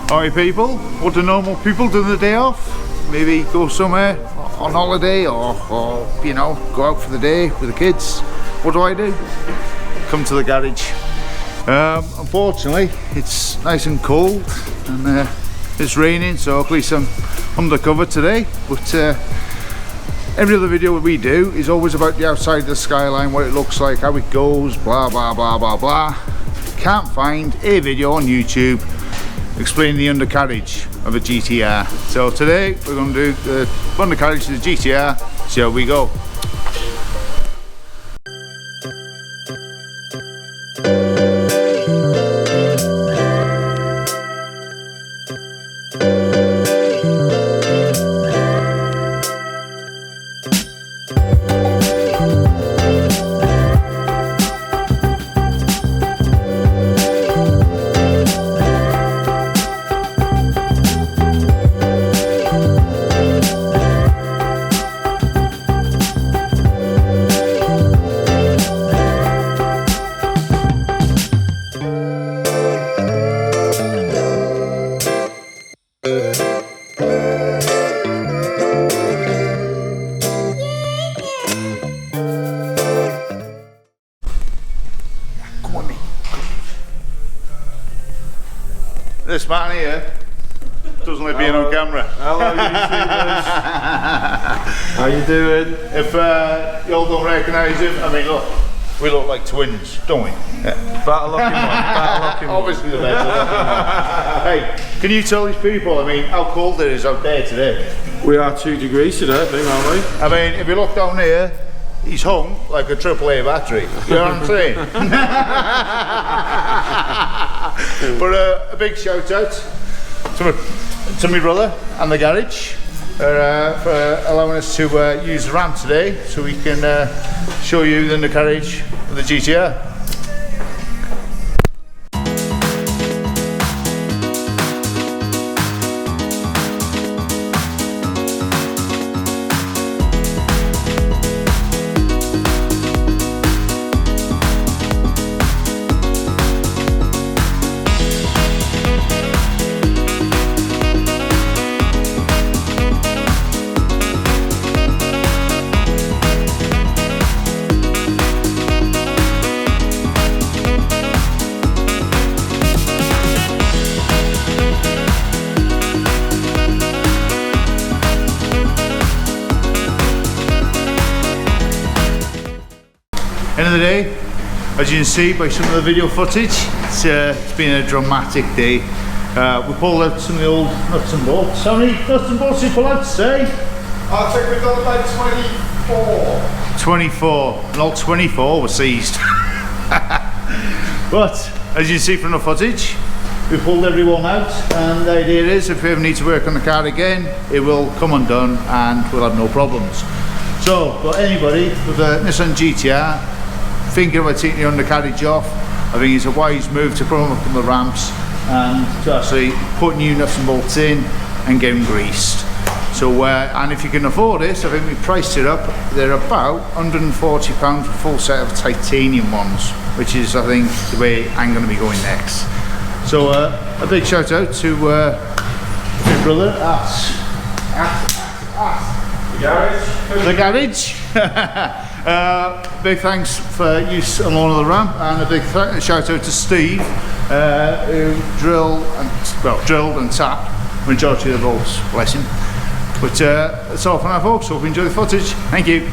Alright people, what do normal people do the day off? Maybe go somewhere on holiday or you know, go out for the day with the kids. What do? Come to the garage. Unfortunately, it's nice and cold and it's raining, so at least I'm undercover today. But every other video we do is always about the outside of the skyline, what it looks like, how it goes, blah blah blah blah blah. Can't find a video on YouTube explaining the undercarriage of a GTR. So today we're going to do the undercarriage of the GTR, see how we go. This man here doesn't like being on camera. Hello YouTubers. How you doing? If y'all don't recognise him, I mean look, we look like twins, don't we? Yeah. Better looking one, better looking one. Obviously the better looking one. Hey, can you tell these people, I mean, how cold it is out there today? We are 2 degrees today, I think, aren't we? I mean, if you look down here, he's hung like a AAA battery. You know what I'm saying? But a big shout out to my brother and the garage for allowing us to use the ramp today, so we can show you the undercarriage of the GTR. End of the day, as you can see by some of the video footage, it's been a dramatic day. We pulled out some of the old nuts and bolts. How many nuts and bolts did you pull out today? I think we got about 24. 24, and all 24 were seized. But as you can see from the footage, we pulled everyone out, and the idea is if we ever need to work on the car again, it will come undone and we'll have no problems. So, for anybody with a Nissan Gtr thinking about taking the undercarriage off, I think it's a wise move to put them up on the ramps and to actually put new nuts and bolts in and get them greased. So, and if you can afford this, I think we priced it up. They're about £140 for a full set of titanium ones, which is, I think, the way I'm going to be going next. So, a big shout out to my brother at the garage. Big thanks for use and loan of the ramp, and a big shout out to Steve, who drilled and tapped majority of the bolts. Bless him. But that's all for now, folks. Hope you enjoy the footage. Thank you.